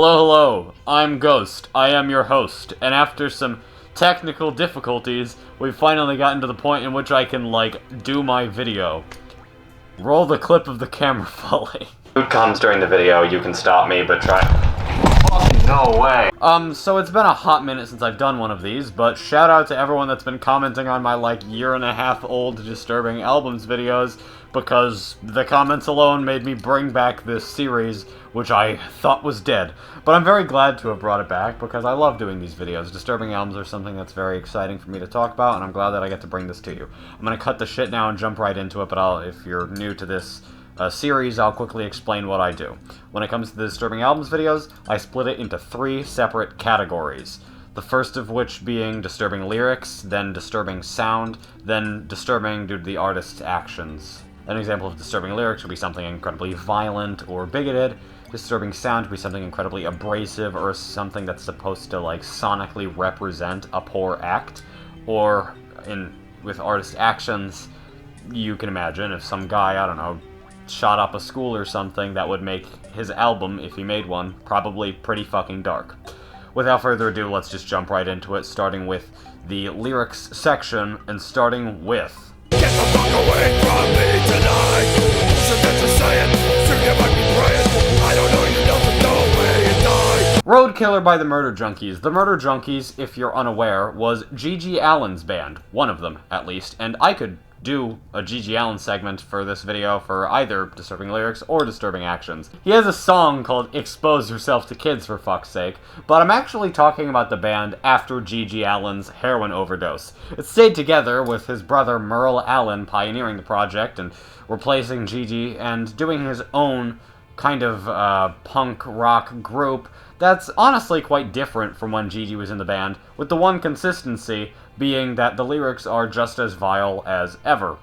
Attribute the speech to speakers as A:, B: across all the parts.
A: Hello, I'm Ghost. I am your host, and after some technical difficulties, we've finally gotten to the point in which I can, do my video. Roll the clip of the camera falling. If it comes during the video, you can stop me, but try... Fucking no way! So it's been a hot minute since I've done one of these, but shout out to everyone that's been commenting on my, year-and-a-half-old Disturbing Albums videos, because the comments alone made me bring back this series, which I thought was dead. But I'm very glad to have brought it back, because I love doing these videos. Disturbing Albums are something that's very exciting for me to talk about, and I'm glad that I get to bring this to you. I'm gonna cut the shit now and jump right into it, but if you're new to this series, I'll quickly explain what I do. When it comes to the Disturbing Albums videos, I split it into 3 separate categories. The first of which being disturbing lyrics, then disturbing sound, then disturbing due to the artist's actions. An example of disturbing lyrics would be something incredibly violent or bigoted. Disturbing sound would be something incredibly abrasive or something that's supposed to, sonically represent a poor act. Or, with artist actions, you can imagine if some guy, I don't know, shot up a school or something, that would make his album, if he made one, probably pretty fucking dark. Without further ado, let's just jump right into it, starting with the lyrics section, and starting with... Get the fuck away from me tonight! Forget to say it, soon you might be praying. I don't know you nothing, no way you die. Road Killer by the Murder Junkies. The Murder Junkies, if you're unaware, was G.G. Allen's band. One of them, at least. And I could do a G.G. Allen segment for this video for either disturbing lyrics or disturbing actions. He has a song called Expose Yourself to Kids, for fuck's sake, but I'm actually talking about the band after G.G. Allen's heroin overdose. It stayed together with his brother Merle Allen pioneering the project and replacing G.G. and doing his own kind of punk rock group that's honestly quite different from when G.G. was in the band, with the one consistency being that the lyrics are just as vile as ever.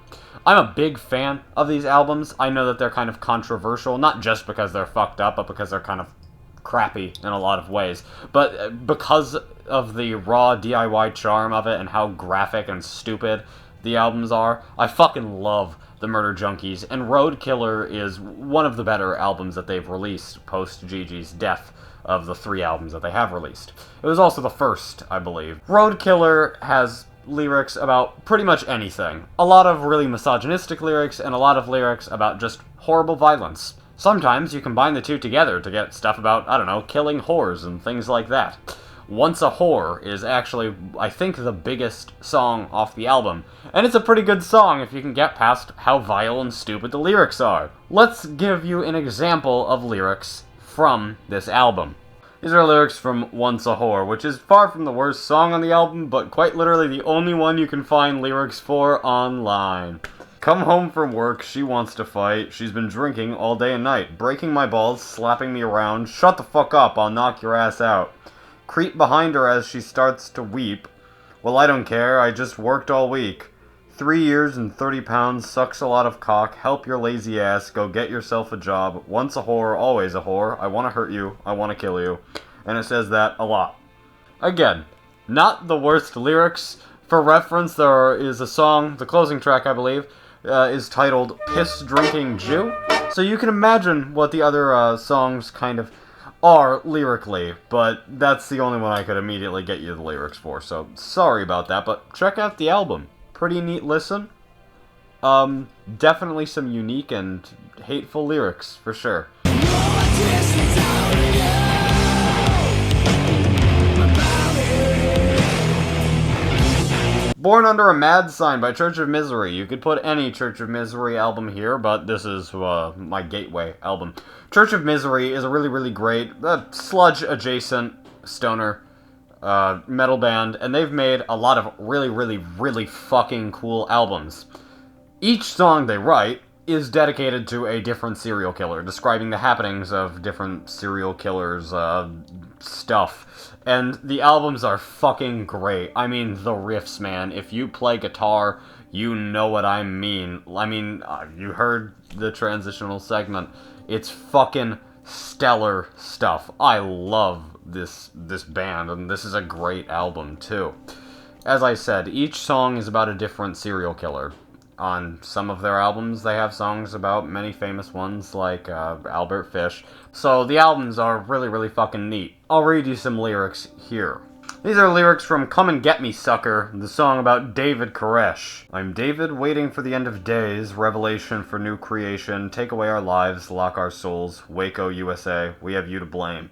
A: I'm a big fan of these albums. I know that they're kind of controversial, not just because they're fucked up, but because they're kind of crappy in a lot of ways. But because of the raw DIY charm of it and how graphic and stupid the albums are, I fucking love the Murder Junkies, and Road Killer is one of the better albums that they've released post-Gigi's death of the 3 albums that they have released. It was also the first, I believe. Road Killer has lyrics about pretty much anything. A lot of really misogynistic lyrics, and a lot of lyrics about just horrible violence. Sometimes you combine the two together to get stuff about, I don't know, killing whores and things like that. Once a Whore is actually, I think, the biggest song off the album, and it's a pretty good song if you can get past how vile and stupid the lyrics are. Let's give you an example of lyrics from this album. These are lyrics from Once a Whore, which is far from the worst song on the album, but quite literally the only one you can find lyrics for online. Come home from work, she wants to fight, she's been drinking all day and night, breaking my balls, slapping me around, shut the fuck up, I'll knock your ass out. Creep behind her as she starts to weep. Well, I don't care, I just worked all week. 3 years and 30 pounds, sucks a lot of cock, help your lazy ass, go get yourself a job. Once a whore, always a whore. I want to hurt you, I want to kill you. And it says that a lot. Again, not the worst lyrics. For reference, there is a song, the closing track I believe, is titled Piss Drinking Jew. So you can imagine what the other songs kind of are lyrically, but that's the only one I could immediately get you the lyrics for, so sorry about that, but check out the album. Pretty neat listen. Definitely some unique and hateful lyrics, for sure. Born Under a Mad Sign by Church of Misery. You could put any Church of Misery album here, but this is my gateway album. Church of Misery is a really, really great, sludge-adjacent stoner metal band, and they've made a lot of really, really, really fucking cool albums. Each song they write is dedicated to a different serial killer, describing the happenings of different serial killers' stuff. And the albums are fucking great. I mean, the riffs, man. If you play guitar, you know what I mean. I mean, you heard the transitional segment. It's fucking stellar stuff. I love this band, and this is a great album, too. As I said, each song is about a different serial killer. on some of their albums, they have songs about many famous ones, like Albert Fish. So the albums are really, really fucking neat. I'll read you some lyrics here. These are lyrics from Come and Get Me, Sucker, the song about David Koresh. I'm David, waiting for the end of days, revelation for new creation, take away our lives, lock our souls, Waco, USA, we have you to blame.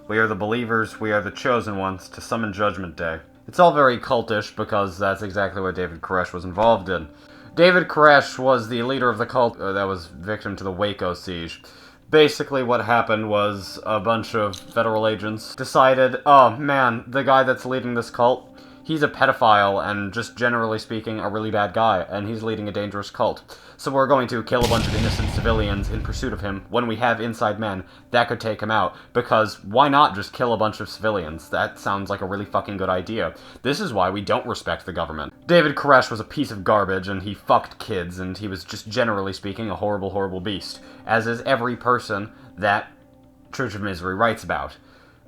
A: We are the believers, we are the chosen ones, to summon Judgment Day. It's all very cultish, because that's exactly what David Koresh was involved in. David Koresh was the leader of the cult that was victim to the Waco siege. Basically what happened was a bunch of federal agents decided, oh man, the guy that's leading this cult, he's a pedophile and just generally speaking a really bad guy, and he's leading a dangerous cult. So we're going to kill a bunch of innocent civilians in pursuit of him when we have inside men that could take him out, because why not just kill a bunch of civilians? That sounds like a really fucking good idea. This is why we don't respect the government. David Koresh was a piece of garbage, and he fucked kids, and he was just generally speaking a horrible, horrible beast, as is every person that Church of Misery writes about.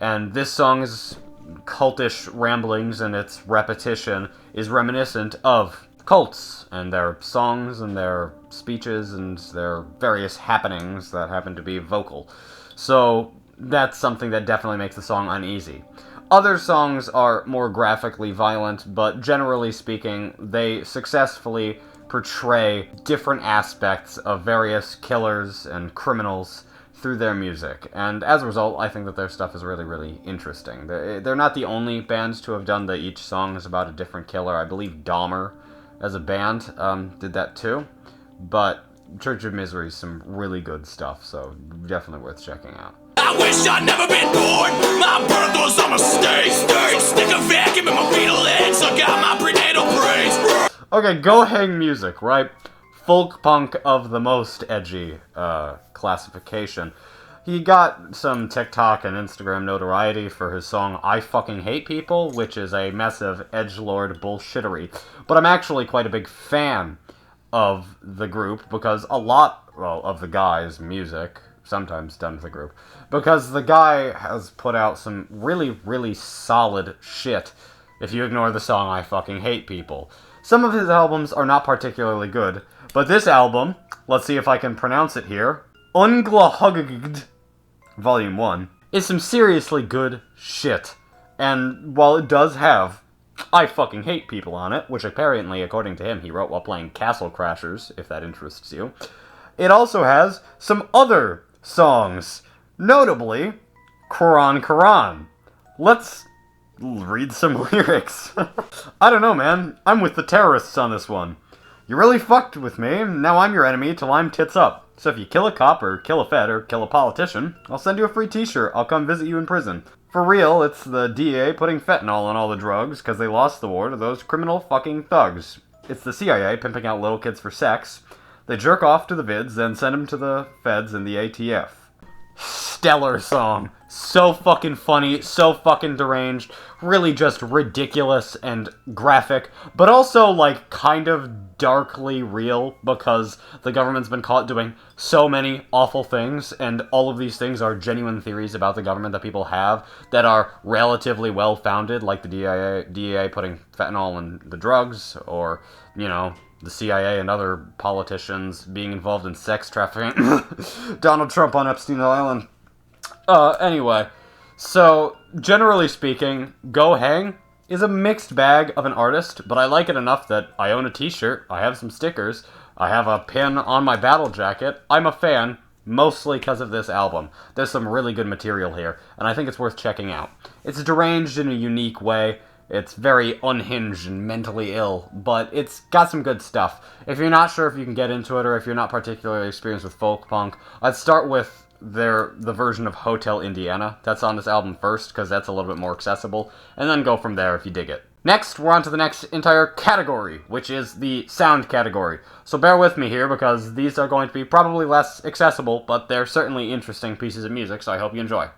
A: And this song's cultish ramblings and its repetition is reminiscent of cults and their songs and their speeches and their various happenings that happen to be vocal. So that's something that definitely makes the song uneasy. Other songs are more graphically violent, but generally speaking, they successfully portray different aspects of various killers and criminals through their music, and as a result, I think that their stuff is really, really interesting. They're not the only bands to have done that each song is about a different killer. I believe Dahmer, as a band, did that too, but Church of Misery is some really good stuff, so definitely worth checking out.
B: I wish I'd never been born. My birth was a mistake. So stick a vacuum in my fetal legs. I got my prenatal brains.
A: Okay, Go Hang music, right? Folk punk of the most edgy classification. He got some TikTok and Instagram notoriety for his song I Fucking Hate People, which is a mess of edgelord bullshittery. But I'm actually quite a big fan of the group, because a lot, well, of the guy's music, sometimes done with the group, because the guy has put out some really, really solid shit, if you ignore the song I Fucking Hate People. Some of his albums are not particularly good, but this album, let's see if I can pronounce it here, Unglahugagd, Volume 1, is some seriously good shit. And while it does have I Fucking Hate People on it, which apparently, according to him, he wrote while playing Castle Crashers, if that interests you, it also has some other songs, notably Quran Quran. Let's read some lyrics. I don't know, man. I'm with the terrorists on this one. You really fucked with me, now I'm your enemy till I'm tits up. So if you kill a cop, or kill a fed, or kill a politician, I'll send you a free t-shirt, I'll come visit you in prison. For real, it's the DA putting fentanyl in all the drugs, cause they lost the war to those criminal fucking thugs. It's the CIA pimping out little kids for sex. They jerk off to the vids, then send them to the feds and the ATF. Stellar song. So fucking funny, so fucking deranged, really just ridiculous and graphic, but also, like, kind of darkly real, because the government's been caught doing so many awful things, and all of these things are genuine theories about the government that people have that are relatively well-founded, like the DEA putting fentanyl in the drugs, or, you know, the CIA and other politicians being involved in sex trafficking. Donald Trump on Epstein Island. Anyway, so, generally speaking, Go Hang is a mixed bag of an artist, but I like it enough that I own a t-shirt, I have some stickers, I have a pin on my battle jacket. I'm a fan, mostly because of this album. There's some really good material here, and I think it's worth checking out. It's deranged in a unique way. It's very unhinged and mentally ill, but it's got some good stuff. If you're not sure if you can get into it, or if you're not particularly experienced with folk punk, I'd start with the version of Hotel Indiana. That's on this album first, because that's a little bit more accessible, and then go from there if you dig it. Next, we're on to the next entire category, which is the sound category. So bear with me here, because these are going to be probably less accessible, but they're certainly interesting pieces of music, so I hope you enjoy.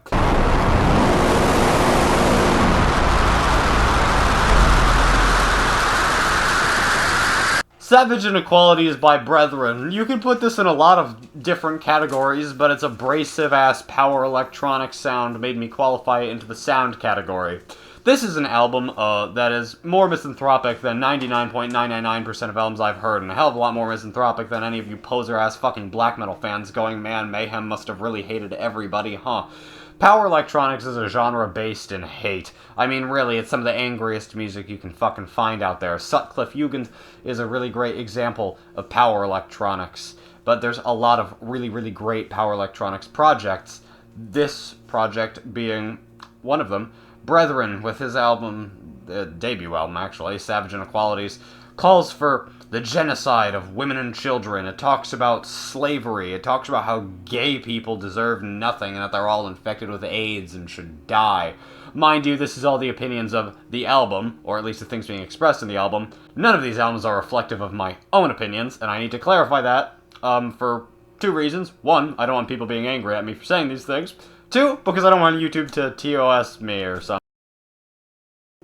A: Savage Inequalities by Brethren. You can put this in a lot of different categories, but its abrasive-ass power electronic sound made me qualify it into the sound category. This is an album that is more misanthropic than 99.999% of albums I've heard, and a hell of a lot more misanthropic than any of you poser-ass fucking black metal fans going, man, Mayhem must have really hated everybody, huh? Power electronics is a genre based in hate. I mean, really, it's some of the angriest music you can fucking find out there. Sutcliffe Jugend is a really great example of power electronics, but there's a lot of really, really great power electronics projects, this project being one of them. Brethren, with his album, debut album actually, Savage Inequalities, calls for the genocide of women and children. It talks about slavery. It talks about how gay people deserve nothing and that they're all infected with AIDS and should die. Mind you, this is all the opinions of the album, or at least the things being expressed in the album. None of these albums are reflective of my own opinions, and I need to clarify that for two reasons. One, I don't want people being angry at me for saying these things. Two, because I don't want YouTube to TOS me or something.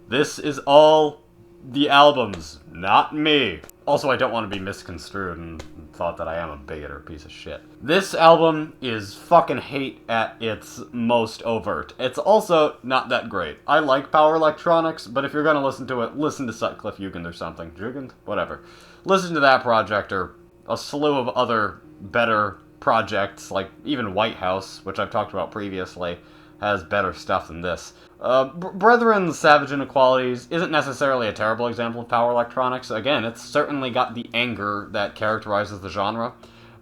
A: This is all the albums, not me. Also, I don't want to be misconstrued and thought that I am a bigot or a piece of shit. This album is fucking hate at its most overt. It's also not that great. I like power electronics, but if you're gonna listen to it, listen to Sutcliffe Jugend or something. Jugend? Whatever. Listen to that project or a slew of other better projects, like even White House, which I've talked about previously, has better stuff than this. Brethren's Savage Inequalities isn't necessarily a terrible example of power electronics. Again, it's certainly got the anger that characterizes the genre,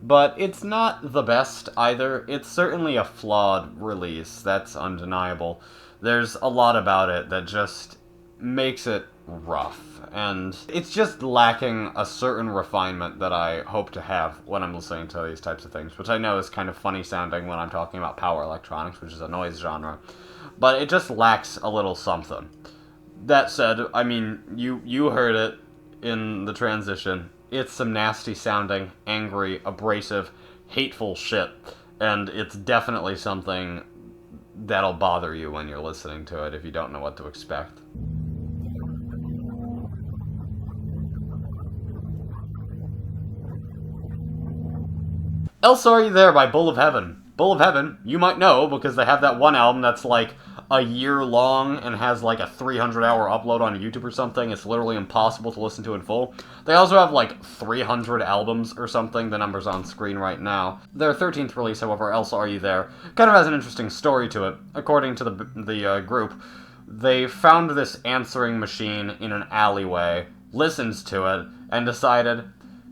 A: but it's not the best either. It's certainly a flawed release, that's undeniable. There's a lot about it that just makes it rough, and it's just lacking a certain refinement that I hope to have when I'm listening to these types of things, which I know is kind of funny sounding when I'm talking about power electronics, which is a noise genre, but it just lacks a little something. That said, I mean, you heard it in the transition. It's some nasty sounding, angry, abrasive, hateful shit, and it's definitely something that'll bother you when you're listening to it if you don't know what to expect. Else Are You There by Bull of Heaven. Bull of Heaven, you might know because they have that one album that's like a year long and has like a 300-hour upload on YouTube or something. It's literally impossible to listen to in full. They also have like 300 albums or something. The number's on screen right now. Their 13th release, however, Else Are You There, kind of has an interesting story to it. According to the group, they found this answering machine in an alleyway, listened to it, and decided,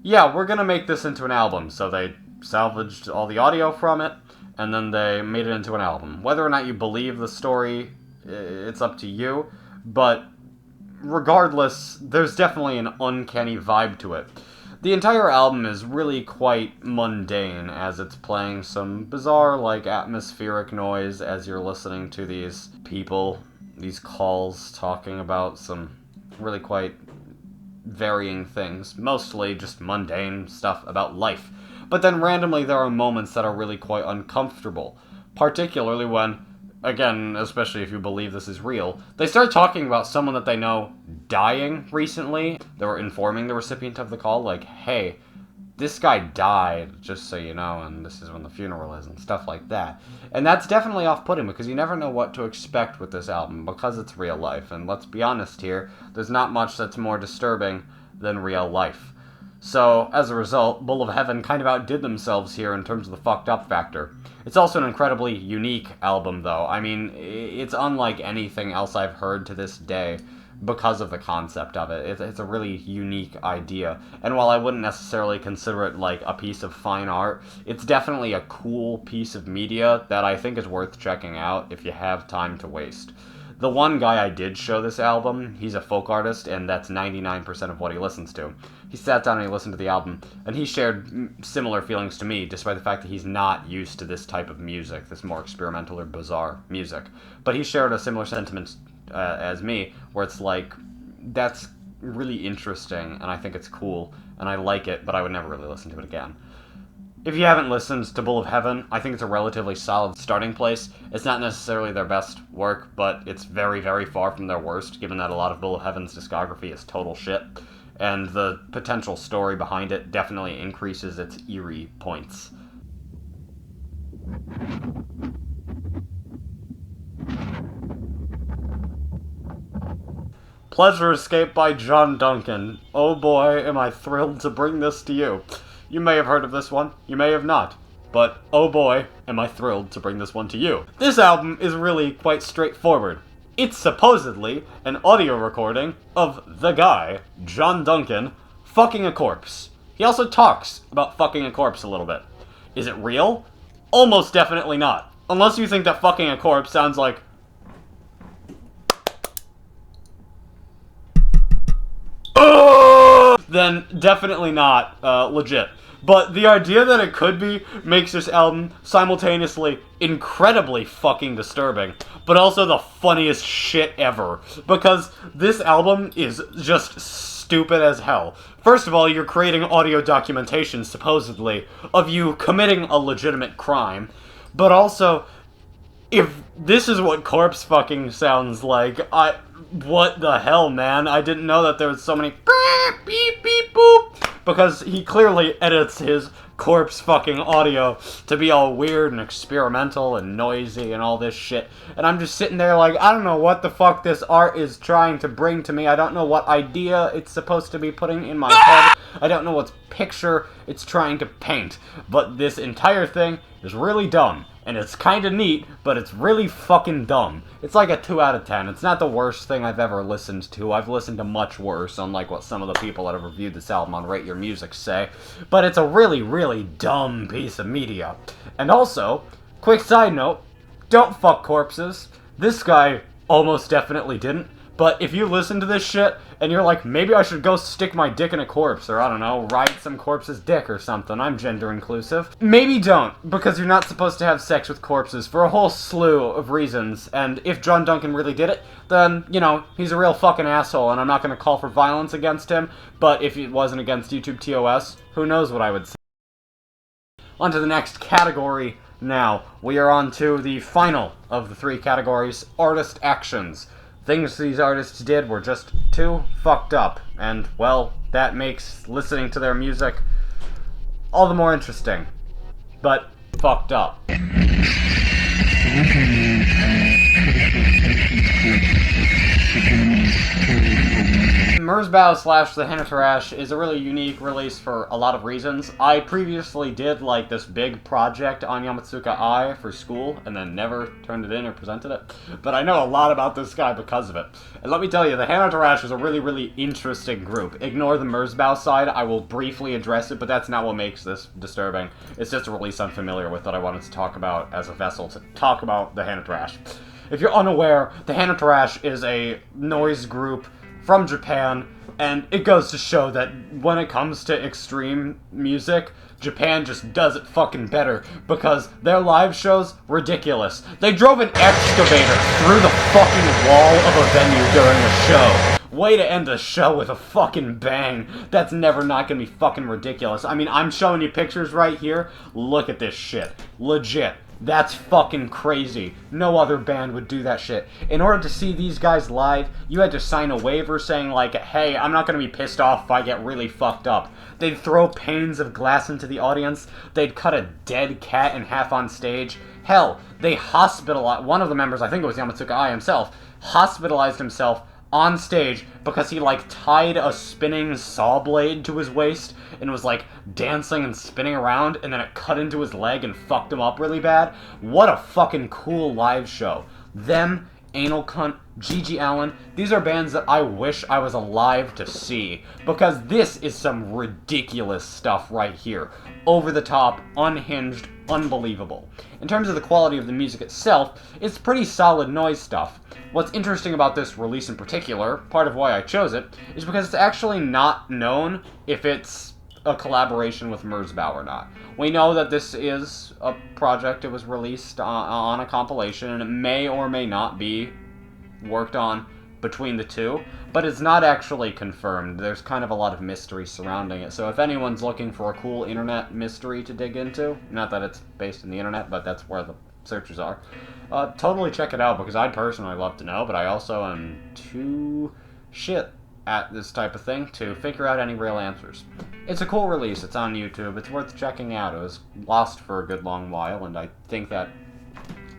A: yeah, we're gonna make this into an album. So they salvaged all the audio from it, and then they made it into an album. Whether or not you believe the story, it's up to you, but regardless, there's definitely an uncanny vibe to it. The entire album is really quite mundane, as it's playing some bizarre, like, atmospheric noise as you're listening to these people, these calls talking about some really quite varying things, mostly just mundane stuff about life. But then randomly there are moments that are really quite uncomfortable, particularly when, again, especially if you believe this is real, they start talking about someone that they know dying recently. They were informing the recipient of the call, like, hey, this guy died, just so you know, and this is when the funeral is, and stuff like that. And that's definitely off-putting, because you never know what to expect with this album, because it's real life. And let's be honest here, there's not much that's more disturbing than real life. So, as a result, Bull of Heaven kind of outdid themselves here in terms of the fucked up factor. It's also an incredibly unique album, though. I mean, it's unlike anything else I've heard to this day because of the concept of it. It's a really unique idea. And while I wouldn't necessarily consider it like a piece of fine art, it's definitely a cool piece of media that I think is worth checking out if you have time to waste. The one guy I did show this album, he's a folk artist, and that's 99% of what he listens to. He sat down and he listened to the album, and he shared similar feelings to me, despite the fact that he's not used to this type of music, this more experimental or bizarre music. But he shared a similar sentiment as me, where it's like, that's really interesting, and I think it's cool, and I like it, but I would never really listen to it again. If you haven't listened to Bull of Heaven, I think it's a relatively solid starting place. It's not necessarily their best work, but it's very, very far from their worst, given that a lot of Bull of Heaven's discography is total shit. And the potential story behind it definitely increases its eerie points. Pleasure Escape by John Duncan. Oh boy, am I thrilled to bring this to you. You may have heard of this one, you may have not. But oh boy, am I thrilled to bring this one to you. This album is really quite straightforward. It's supposedly an audio recording of the guy, John Duncan, fucking a corpse. He also talks about fucking a corpse a little bit. Is it real? Almost definitely not. Unless you think that fucking a corpse sounds like... then definitely not legit. But the idea that it could be makes this album simultaneously incredibly fucking disturbing, but also the funniest shit ever. Because this album is just stupid as hell. First of all, you're creating audio documentation, supposedly, of you committing a legitimate crime. But also, if this is what corpse fucking sounds like, what the hell, man? I didn't know that there was so many beep, beep, beep, boop. Because he clearly edits his corpse fucking audio to be all weird and experimental and noisy and all this shit. And I'm just sitting there like, I don't know what the fuck this art is trying to bring to me. I don't know what idea it's supposed to be putting in my head. I don't know what picture it's trying to paint. But this entire thing is really dumb. And it's kinda neat, but it's really fucking dumb. It's like a 2 out of 10. It's not the worst thing I've ever listened to. I've listened to much worse, unlike what some of the people that have reviewed this album on Rate Your Music say. But it's a really, really dumb piece of media. And also, quick side note, don't fuck corpses. This guy almost definitely didn't. But if you listen to this shit, and you're like, maybe I should go stick my dick in a corpse, or I don't know, ride some corpse's dick or something, I'm gender inclusive. Maybe don't, because you're not supposed to have sex with corpses for a whole slew of reasons, and if John Duncan really did it, then, you know, he's a real fucking asshole, and I'm not gonna call for violence against him, but if it wasn't against YouTube TOS, who knows what I would say. On to the next category now. We are on to the final of the 3 categories, artist actions. Things these artists did were just too fucked up, and, well, that makes listening to their music all the more interesting. But fucked up. Merzbow / the Hanatarash is a really unique release for a lot of reasons. I previously did like this big project on Yamatsuka Eye for school and then never turned it in or presented it. But I know a lot about this guy because of it. And let me tell you, the Hanatarash is a really, really interesting group. Ignore the Merzbow side, I will briefly address it, but that's not what makes this disturbing. It's just a release I'm familiar with that I wanted to talk about as a vessel to talk about the Hanatarash. If you're unaware, the Hanatarash is a noise group from Japan, and it goes to show that when it comes to extreme music, Japan just does it fucking better, because their live shows, ridiculous. They drove an excavator through the fucking wall of a venue during a show. Way to end a show with a fucking bang. That's never not gonna be fucking ridiculous. I mean, I'm showing you pictures right here. Look at this shit. Legit. That's fucking crazy. No other band would do that shit. In order to see these guys live, you had to sign a waiver saying like, hey, I'm not gonna be pissed off if I get really fucked up. They'd throw panes of glass into the audience. They'd cut a dead cat in half on stage. Hell, they hospitalized, one of the members, I think it was Yamatsuka Ai himself, hospitalized himself on stage because he like tied a spinning saw blade to his waist and was like dancing and spinning around, and then it cut into his leg and fucked him up really bad. What a fucking cool live show. Them, Anal Cunt, Gigi Allen, these are bands that I wish I was alive to see, because this is some ridiculous stuff right here. Over the top, unhinged, unbelievable. In terms of the quality of the music itself, it's pretty solid noise stuff. What's interesting about this release in particular, part of why I chose it, is because it's actually not known if it's a collaboration with Merzbow or not. We know that this is a project that was released on a compilation, and it may or may not be worked on between the two, but it's not actually confirmed. There's kind of a lot of mystery surrounding it, so if anyone's looking for a cool internet mystery to dig into, not that it's based in the internet, but that's where the searches are, totally check it out, because I'd personally love to know, but I also am too shit at this type of thing to figure out any real answers. It's a cool release, it's on YouTube, it's worth checking out. It was lost for a good long while, and I think that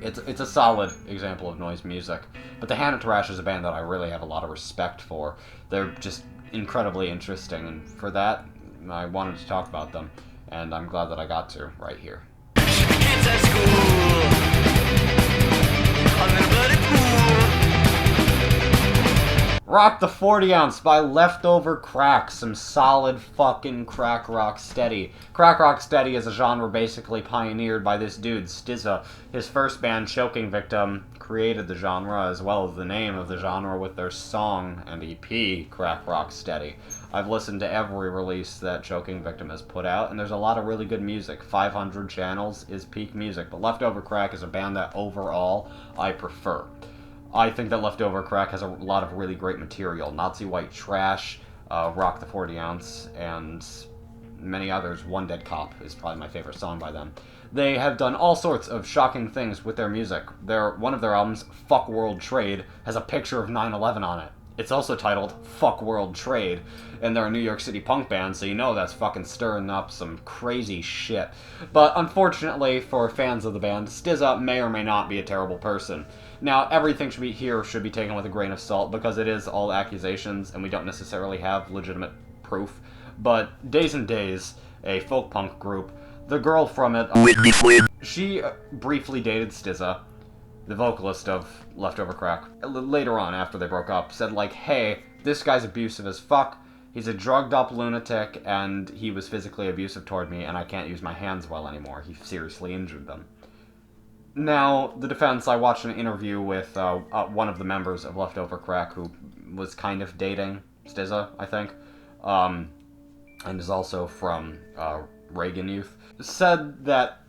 A: It's a solid example of noise music. But the Hanatarash is a band that I really have a lot of respect for. They're just incredibly interesting, and for that, I wanted to talk about them, and I'm glad that I got to right here.
B: Kids at school, I'm in a bloody pool.
A: Rock the 40 Ounce by Leftover Crack. Some solid fucking crack rock steady. Crack rock steady is a genre basically pioneered by this dude, SZA. His first band, Choking Victim, created the genre as well as the name of the genre with their song and EP, Crack Rock Steady. I've listened to every release that Choking Victim has put out, and there's a lot of really good music. 500 Channels is peak music, but Leftover Crack is a band that overall I prefer. I think that Leftover Crack has a lot of really great material. Nazi White Trash, Rock the 40 Ounce, and many others. One Dead Cop is probably my favorite song by them. They have done all sorts of shocking things with their music. One of their albums, Fuck World Trade, has a picture of 9/11 on it. It's also titled Fuck World Trade, and they're a New York City punk band, so you know that's fucking stirring up some crazy shit. But unfortunately for fans of the band, SZA may or may not be a terrible person. Now, everything should be taken with a grain of salt, because it is all accusations, and we don't necessarily have legitimate proof. But Days and Days, a folk punk group, the girl from it, she briefly dated SZA, the vocalist of Leftover Crack. Later on, after they broke up, said like, hey, this guy's abusive as fuck, he's a drugged up lunatic, and he was physically abusive toward me, and I can't use my hands well anymore. He seriously injured them. Now, the defense, I watched an interview with one of the members of Leftover Crack who was kind of dating SZA, I think, and is also from Reagan Youth, said that,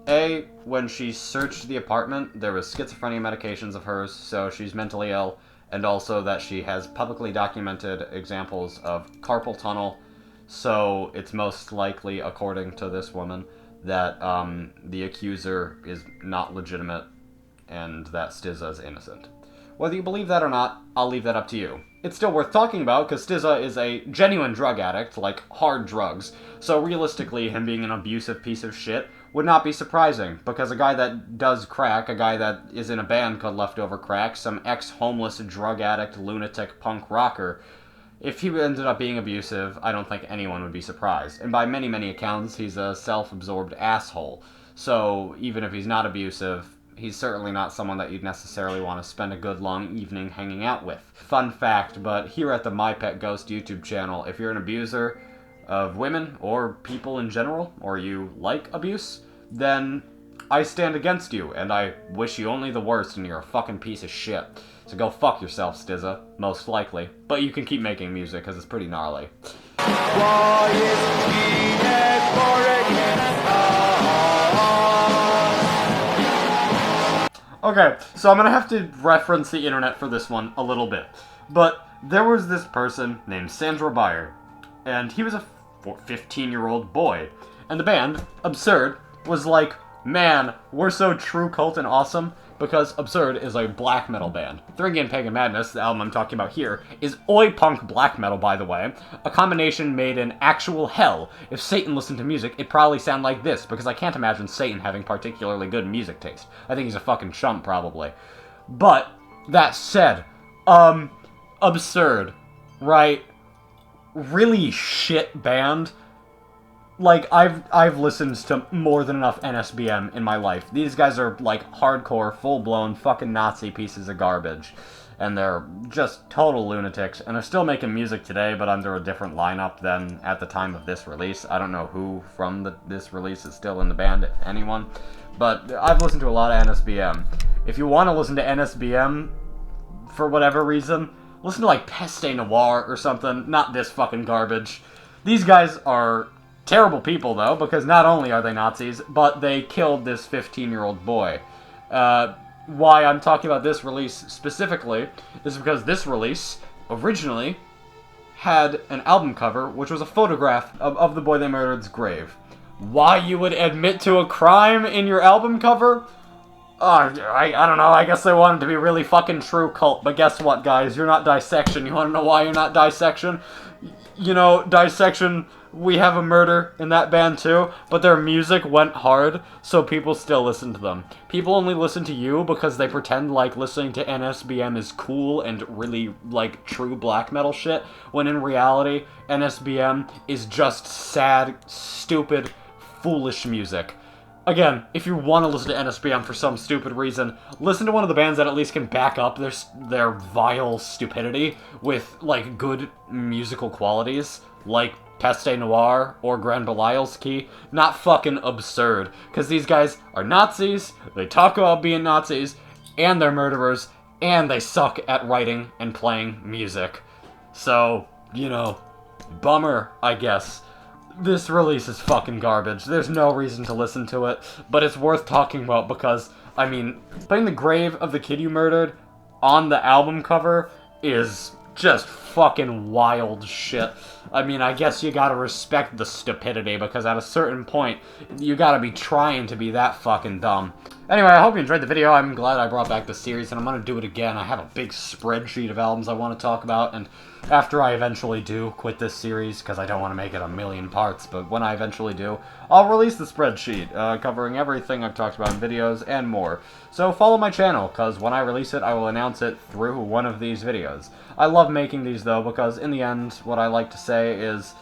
A: A, when she searched the apartment, there was schizophrenia medications of hers, so she's mentally ill, and also that she has publicly documented examples of carpal tunnel, so it's most likely, according to this woman, that the accuser is not legitimate and that SZA is innocent. Whether you believe that or not, I'll leave that up to you. It's still worth talking about because SZA is a genuine drug addict, like hard drugs, so realistically him being an abusive piece of shit would not be surprising, because a guy that does crack, a guy that is in a band called Leftover Crack, some ex-homeless drug addict, lunatic punk rocker, if he ended up being abusive, I don't think anyone would be surprised. And by many, many accounts, he's a self-absorbed asshole. So even if he's not abusive, he's certainly not someone that you'd necessarily want to spend a good long evening hanging out with. Fun fact, but here at the My Pet Ghost YouTube channel, if you're an abuser of women or people in general, or you like abuse, then I stand against you, and I wish you only the worst, and you're a fucking piece of shit. So go fuck yourself, SZA, most likely. But you can keep making music, because it's pretty gnarly. Okay, so I'm gonna have to reference the internet for this one a little bit. But there was this person named Sandra Byer, and he was a 15-year-old boy. And the band, Absurd, was like, man, we're so true cult and awesome, because Absurd is a black metal band. Three and Pagan Madness, the album I'm talking about here, is oi punk black metal, by the way, a combination made in actual hell. If Satan listened to music, it'd probably sound like this, because I can't imagine Satan having particularly good music taste. I think he's a fucking chump, probably. But, that said, Absurd, right? Really shit band. Like, I've listened to more than enough NSBM in my life. These guys are, like, hardcore, full-blown fucking Nazi pieces of garbage. And they're just total lunatics. And they're still making music today, but under a different lineup than at the time of this release. I don't know who from this release is still in the band, if anyone. But I've listened to a lot of NSBM. If you want to listen to NSBM, for whatever reason, listen to, like, Peste Noir or something. Not this fucking garbage. These guys are terrible people, though, because not only are they Nazis, but they killed this 15-year-old boy. Why I'm talking about this release specifically is because this release originally had an album cover, which was a photograph of the boy they murdered's grave. Why you would admit to a crime in your album cover? I don't know, I guess they wanted to be really fucking true cult, but guess what, guys? You're not Dissection. You want to know why you're not Dissection? You know, Dissection we have a murder in that band too, but their music went hard, so people still listen to them. People only listen to you because they pretend like listening to NSBM is cool and really, like, true black metal shit, when in reality, NSBM is just sad, stupid, foolish music. Again, if you want to listen to NSBM for some stupid reason, listen to one of the bands that at least can back up their vile stupidity with, like, good musical qualities, like Peste Noir or Grand Belial's Key. Not fucking absurd, because these guys are Nazis, they talk about being Nazis, and they're murderers, and they suck at writing and playing music. So, you know, bummer, I guess. This release is fucking garbage. There's no reason to listen to it, but it's worth talking about because, I mean, putting the grave of the kid you murdered on the album cover is just fucking wild shit. I mean, I guess you gotta respect the stupidity, because at a certain point, you gotta be trying to be that fucking dumb. Anyway, I hope you enjoyed the video. I'm glad I brought back the series, and I'm gonna do it again. I have a big spreadsheet of albums I want to talk about, and after I eventually do quit this series, because I don't want to make it a million parts, but when I eventually do, I'll release the spreadsheet, covering everything I've talked about in videos and more. So follow my channel, because when I release it, I will announce it through one of these videos. I love making these, though, because in the end, what I like to say is,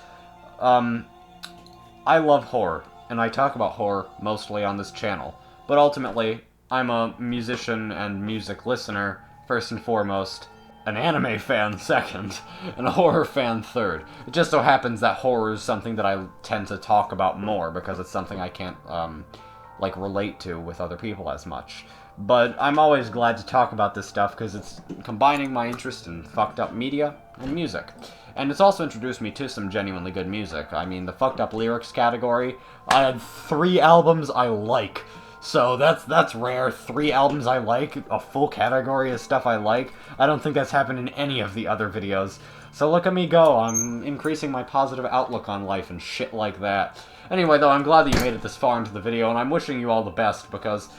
A: I love horror, and I talk about horror mostly on this channel. But ultimately, I'm a musician and music listener, first and foremost, an anime fan second, and a horror fan third. It just so happens that horror is something that I tend to talk about more, because it's something I can't, like, relate to with other people as much. But I'm always glad to talk about this stuff, because it's combining my interest in fucked up media and music. And it's also introduced me to some genuinely good music. I mean, the fucked up lyrics category, I had 3 albums I like. So that's rare. 3 albums I like, a full category of stuff I like. I don't think that's happened in any of the other videos. So look at me go, I'm increasing my positive outlook on life and shit like that. Anyway, though, I'm glad that you made it this far into the video, and I'm wishing you all the best, because,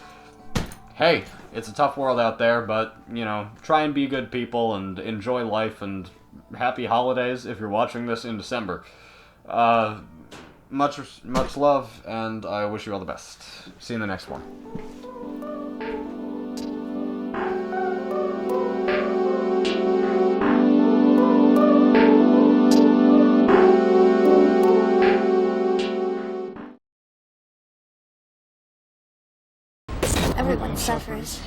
A: hey, it's a tough world out there, but, you know, try and be good people and enjoy life, and happy holidays if you're watching this in December. Much love, and I wish you all the best. See you in the next one.
C: Everyone suffers.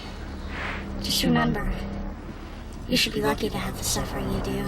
C: Just remember, you should be lucky to have the suffering you do.